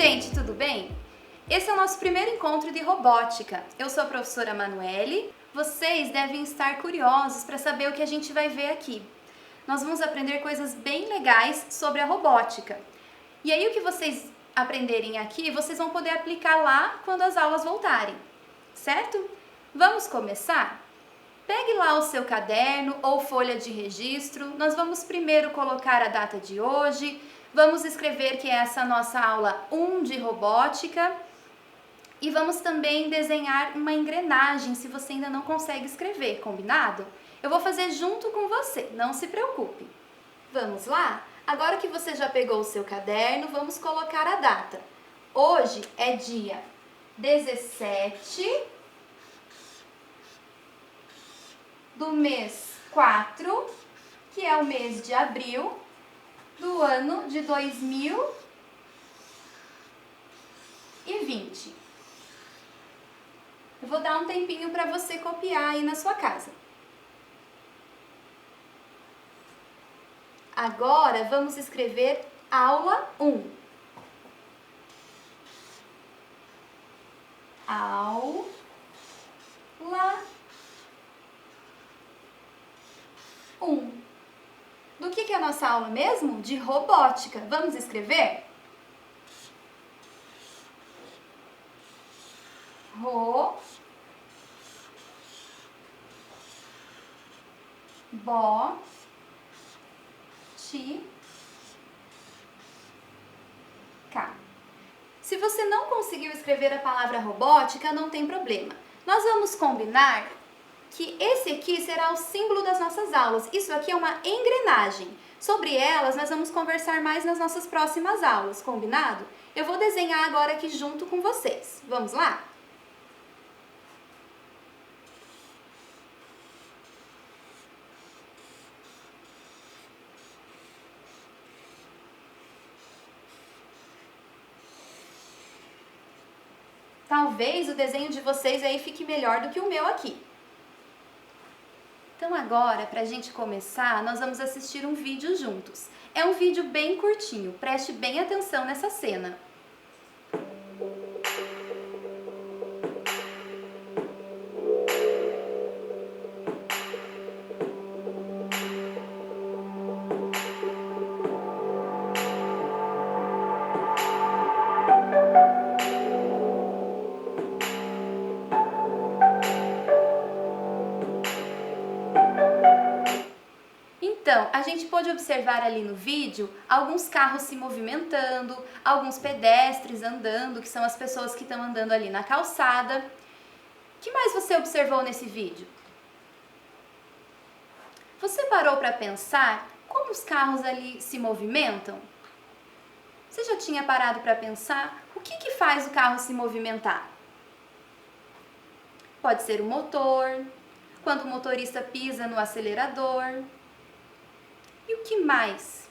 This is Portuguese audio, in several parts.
gente, tudo bem? Esse é o nosso primeiro encontro de robótica. Eu sou a professora Manuele. Vocês devem estar curiosos para saber o que a gente vai ver aqui. Nós vamos aprender coisas bem legais sobre a robótica. E aí o que vocês aprenderem aqui, vocês vão poder aplicar lá quando as aulas voltarem, certo? Vamos começar? Pegue lá o seu caderno ou folha de registro. Nós vamos primeiro colocar a data de hoje. Vamos escrever que essa é a nossa aula 1 de robótica. E vamos também desenhar uma engrenagem, se você ainda não consegue escrever, combinado? Eu vou fazer junto com você, não se preocupe. Vamos lá? Agora que você já pegou o seu caderno, vamos colocar a data. Hoje é dia 17 do mês 4, que é o mês de abril, do ano de 2020. Eu vou dar um tempinho para você copiar aí na sua casa. Agora vamos escrever aula 1. Aula 1. Do que é a nossa aula mesmo? De robótica. Vamos escrever? Robótica. Se você não conseguiu escrever a palavra robótica, não tem problema. Nós vamos combinar que esse aqui será o símbolo das nossas aulas. Isso aqui é uma engrenagem. Sobre elas, nós vamos conversar mais nas nossas próximas aulas, combinado? Eu vou desenhar agora aqui junto com vocês. Vamos lá? Talvez o desenho de vocês aí fique melhor do que o meu aqui. Então agora, para a gente começar, nós vamos assistir um vídeo juntos. É um vídeo bem curtinho, preste bem atenção nessa cena. Então, a gente pode observar ali no vídeo alguns carros se movimentando, alguns pedestres andando, que são as pessoas que estão andando ali na calçada. O que mais você observou nesse vídeo? Você parou para pensar como os carros ali se movimentam? Você já tinha parado para pensar o que faz o carro se movimentar? Pode ser o motor, quando o motorista pisa no acelerador. E o que mais?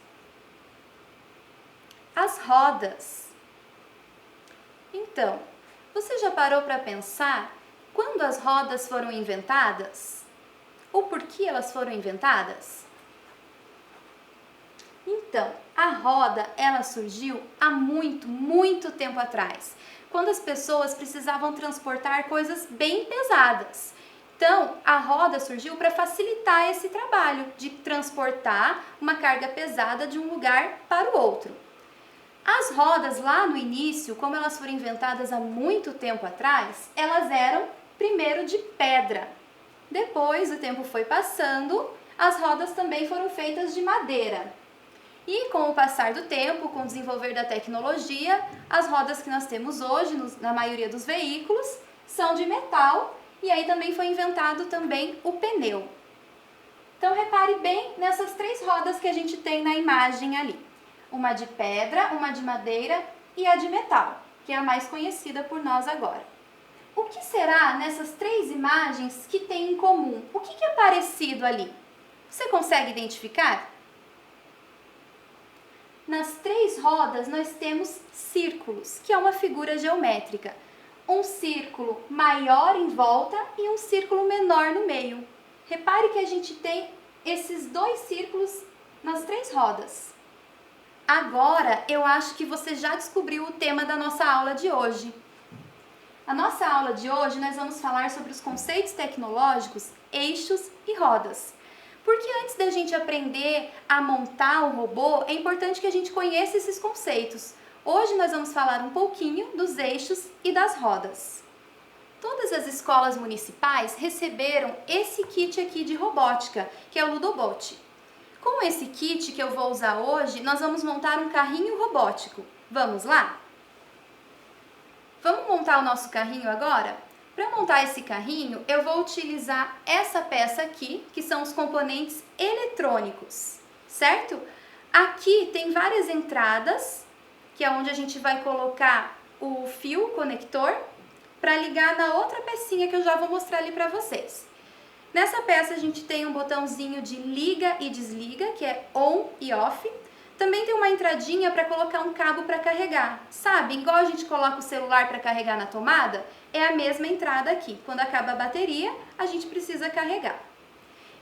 As rodas. Então, você já parou para pensar quando as rodas foram inventadas? Ou por que elas foram inventadas? Então, a roda, ela surgiu há muito tempo atrás, quando as pessoas precisavam transportar coisas bem pesadas. Então, a roda surgiu para facilitar esse trabalho de transportar uma carga pesada de um lugar para o outro. As rodas lá no início, como elas foram inventadas há muito tempo atrás, elas eram primeiro de pedra. Depois o tempo foi passando, as rodas também foram feitas de madeira. E com o passar do tempo, com o desenvolver da tecnologia, as rodas que nós temos hoje, na maioria dos veículos, são de metal. E aí também foi inventado também o pneu. Então repare bem nessas 3 rodas que a gente tem na imagem ali. Uma de pedra, uma de madeira e a de metal, que é a mais conhecida por nós agora. O que será nessas 3 imagens que tem em comum? O que é parecido ali? Você consegue identificar? Nas 3 rodas nós temos círculos, que é uma figura geométrica. Um círculo maior em volta e um círculo menor no meio. Repare que a gente tem esses 2 círculos nas 3 rodas. Agora, eu acho que você já descobriu o tema da nossa aula de hoje. A nossa aula de hoje nós vamos falar sobre os conceitos tecnológicos, eixos e rodas. Porque antes da gente aprender a montar o robô, é importante que a gente conheça esses conceitos. Hoje nós vamos falar um pouquinho dos eixos e das rodas. Todas as escolas municipais receberam esse kit aqui de robótica, que é o Ludobot. Com esse kit que eu vou usar hoje, nós vamos montar um carrinho robótico. Vamos lá? Vamos montar o nosso carrinho agora? Para montar esse carrinho, eu vou utilizar essa peça aqui, que são os componentes eletrônicos, certo? Aqui tem várias entradas, que é onde a gente vai colocar o fio conector para ligar na outra pecinha que eu já vou mostrar ali para vocês. Nessa peça a gente tem um botãozinho de liga e desliga, que é on e off. Também tem uma entradinha para colocar um cabo para carregar. Sabe, igual a gente coloca o celular para carregar na tomada, é a mesma entrada aqui. Quando acaba a bateria, a gente precisa carregar.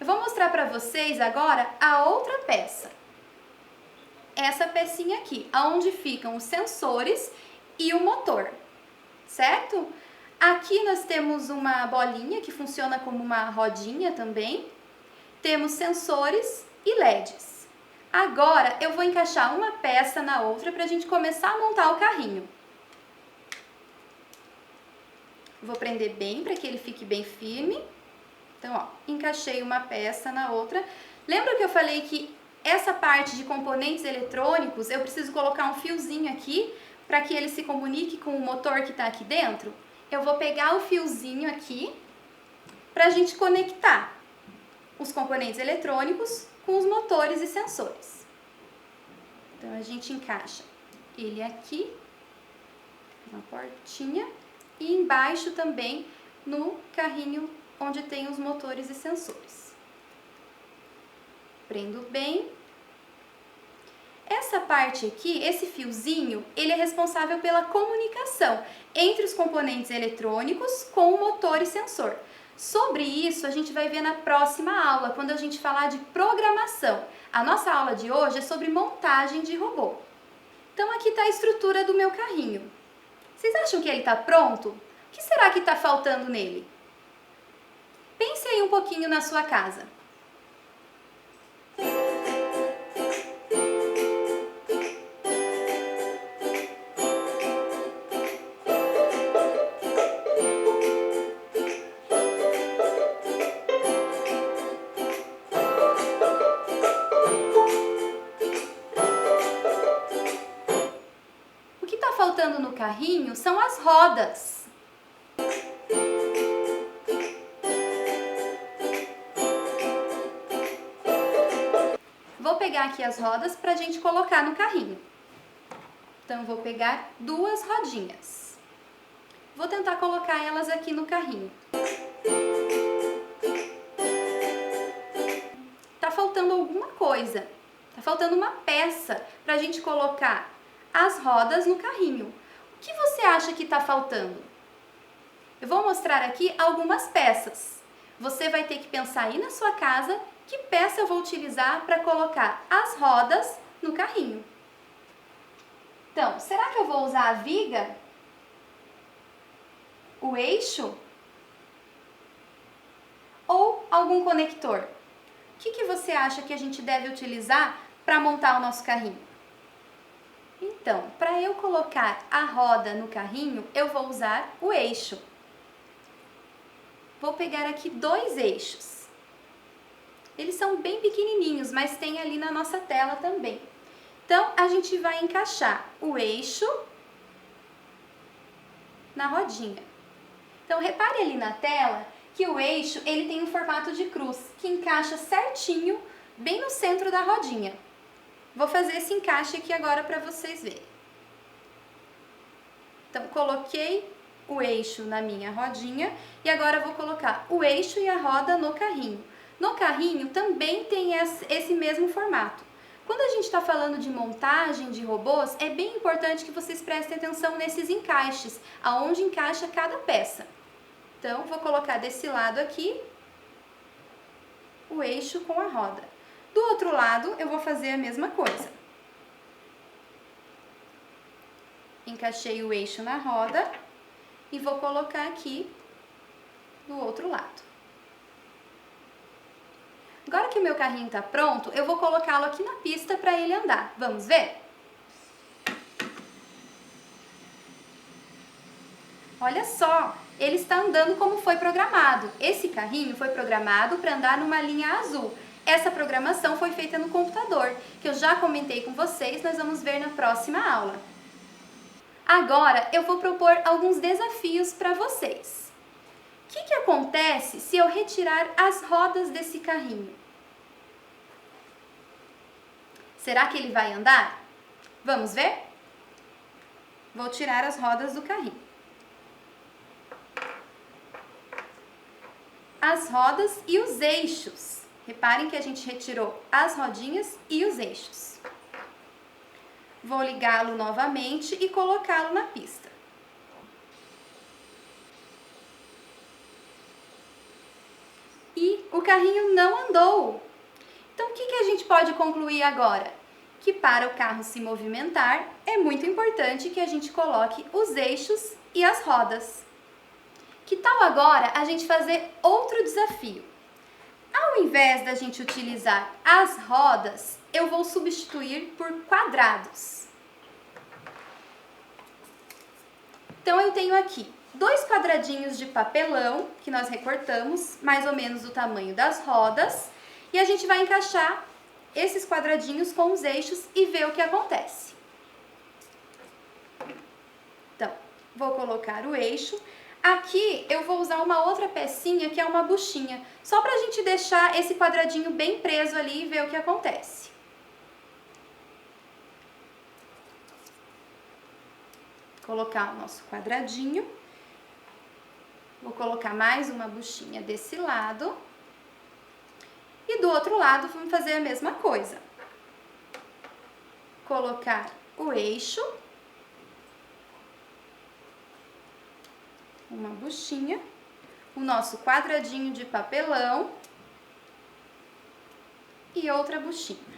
Eu vou mostrar para vocês agora a outra peça. Essa pecinha aqui, onde ficam os sensores e o motor, certo? Aqui nós temos uma bolinha que funciona como uma rodinha também. Temos sensores e LEDs. Agora eu vou encaixar uma peça na outra para a gente começar a montar o carrinho. Vou prender bem para que ele fique bem firme. Então, ó, encaixei uma peça na outra. Lembra que eu falei que essa parte de componentes eletrônicos, eu preciso colocar um fiozinho aqui para que ele se comunique com o motor que está aqui dentro? Eu vou pegar o fiozinho aqui para a gente conectar os componentes eletrônicos com os motores e sensores. Então, a gente encaixa ele aqui, na portinha, e embaixo também no carrinho onde tem os motores e sensores. Prendo bem. Essa parte aqui, esse fiozinho, ele é responsável pela comunicação entre os componentes eletrônicos com o motor e sensor. Sobre isso, a gente vai ver na próxima aula, quando a gente falar de programação. A nossa aula de hoje é sobre montagem de robô. Então, aqui está a estrutura do meu carrinho. Vocês acham que ele está pronto? O que será que está faltando nele? Pense aí um pouquinho na sua casa. Faltando no carrinho são as rodas. Vou pegar aqui as rodas para a gente colocar no carrinho. Então, vou pegar duas rodinhas. Vou tentar colocar elas aqui no carrinho. Tá faltando alguma coisa. Tá faltando uma peça para a gente colocar as rodas no carrinho. O que você acha que está faltando? Eu vou mostrar aqui algumas peças. Você vai ter que pensar aí na sua casa que peça eu vou utilizar para colocar as rodas no carrinho. Então, será que eu vou usar a viga? O eixo? Ou algum conector? O que você acha que a gente deve utilizar para montar o nosso carrinho? Então, para eu colocar a roda no carrinho, eu vou usar o eixo. Vou pegar aqui dois eixos. Eles são bem pequenininhos, mas tem ali na nossa tela também. Então, a gente vai encaixar o eixo na rodinha. Então, repare ali na tela que o eixo ele tem um formato de cruz, que encaixa certinho bem no centro da rodinha. Vou fazer esse encaixe aqui agora para vocês verem. Então, coloquei o eixo na minha rodinha e agora vou colocar o eixo e a roda no carrinho. No carrinho também tem esse mesmo formato. Quando a gente está falando de montagem de robôs, é bem importante que vocês prestem atenção nesses encaixes, aonde encaixa cada peça. Então, vou colocar desse lado aqui o eixo com a roda. Do outro lado, eu vou fazer a mesma coisa. Encaixei o eixo na roda e vou colocar aqui do outro lado. Agora que o meu carrinho está pronto, eu vou colocá-lo aqui na pista para ele andar. Vamos ver? Olha só, ele está andando como foi programado. Esse carrinho foi programado para andar numa linha azul. Essa programação foi feita no computador, que eu já comentei com vocês, nós vamos ver na próxima aula. Agora eu vou propor alguns desafios para vocês. O que acontece se eu retirar as rodas desse carrinho? Será que ele vai andar? Vamos ver? Vou tirar as rodas do carrinho. As rodas e os eixos. Reparem que a gente retirou as rodinhas e os eixos. Vou ligá-lo novamente e colocá-lo na pista. E o carrinho não andou. Então, o que a gente pode concluir agora? Que para o carro se movimentar, é muito importante que a gente coloque os eixos e as rodas. Que tal agora a gente fazer outro desafio? Ao invés da gente utilizar as rodas, eu vou substituir por quadrados. Então, eu tenho aqui 2 quadradinhos de papelão, que nós recortamos, mais ou menos do tamanho das rodas, e a gente vai encaixar esses quadradinhos com os eixos e ver o que acontece. Então, vou colocar o eixo. Aqui eu vou usar uma outra pecinha que é uma buchinha, só para a gente deixar esse quadradinho bem preso ali e ver o que acontece. Colocar o nosso quadradinho. Vou colocar mais uma buchinha desse lado. E do outro lado vamos fazer a mesma coisa. Colocar o eixo. Uma buchinha, o nosso quadradinho de papelão e outra buchinha.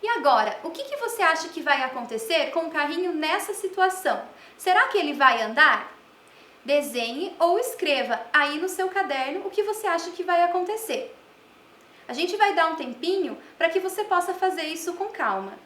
E agora, o que você acha que vai acontecer com o carrinho nessa situação? Será que ele vai andar? Desenhe ou escreva aí no seu caderno o que você acha que vai acontecer. A gente vai dar um tempinho para que você possa fazer isso com calma.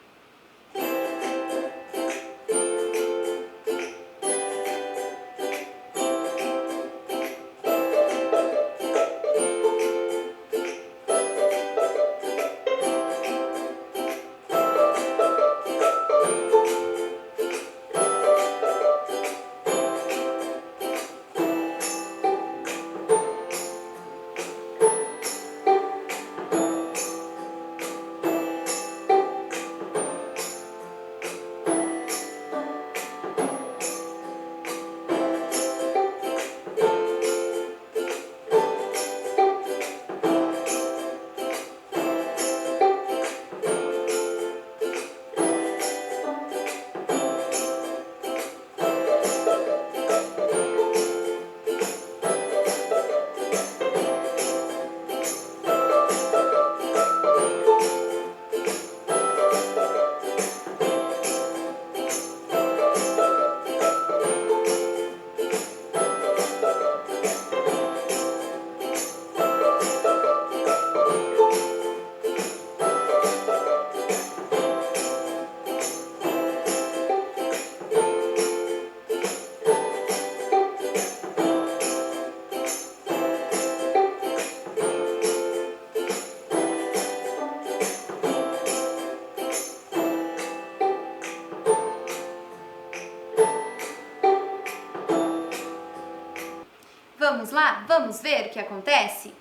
Vamos lá? Vamos ver o que acontece?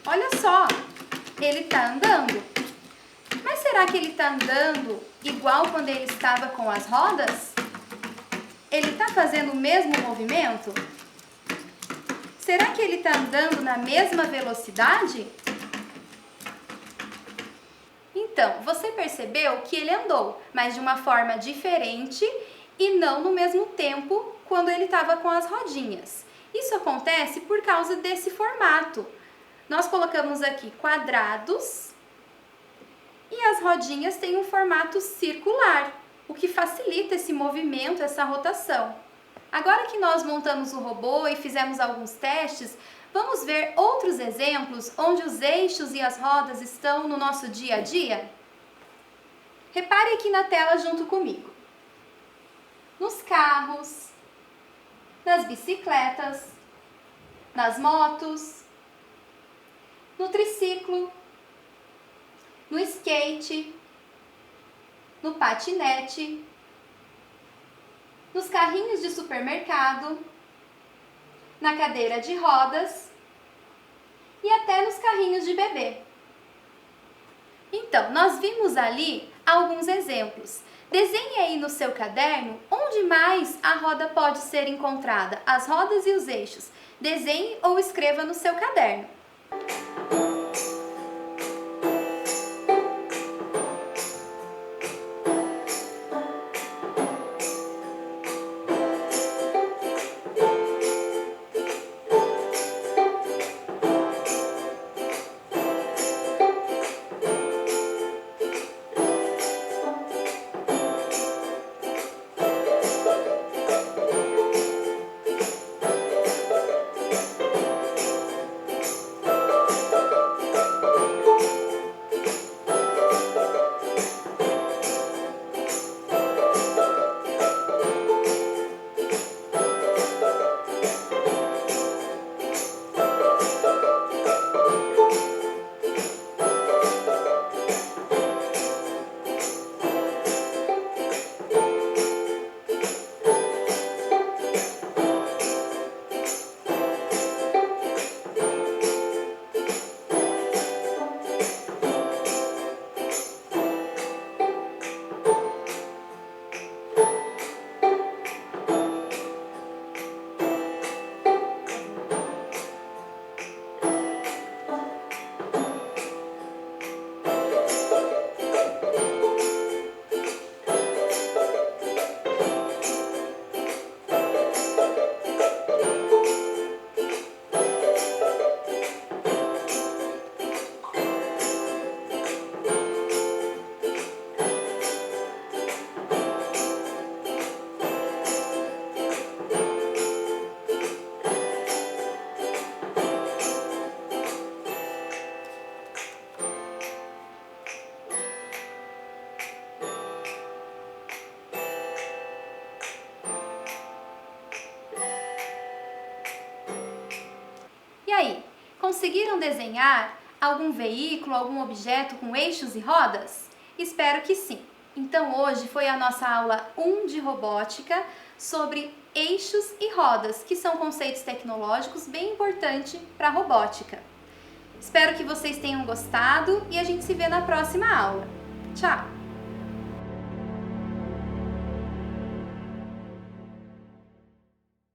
Olha só, ele está andando. Mas será que ele está andando igual quando ele estava com as rodas? Ele está fazendo o mesmo movimento? Será que ele está andando na mesma velocidade? Então, você percebeu que ele andou, mas de uma forma diferente e não no mesmo tempo quando ele estava com as rodinhas. Isso acontece por causa desse formato. Nós colocamos aqui quadrados e as rodinhas têm um formato circular, o que facilita esse movimento, essa rotação. Agora que nós montamos o robô e fizemos alguns testes, vamos ver outros exemplos onde os eixos e as rodas estão no nosso dia a dia? Repare aqui na tela junto comigo. Nos carros, nas bicicletas, nas motos, no triciclo, no skate, no patinete, nos carrinhos de supermercado, na cadeira de rodas e até nos carrinhos de bebê. Então, nós vimos ali alguns exemplos. Desenhe aí no seu caderno onde mais a roda pode ser encontrada, as rodas e os eixos. Desenhe ou escreva no seu caderno. E aí, conseguiram desenhar algum veículo, algum objeto com eixos e rodas? Espero que sim! Então hoje foi a nossa aula 1 de robótica sobre eixos e rodas, que são conceitos tecnológicos bem importantes para a robótica. Espero que vocês tenham gostado e a gente se vê na próxima aula. Tchau!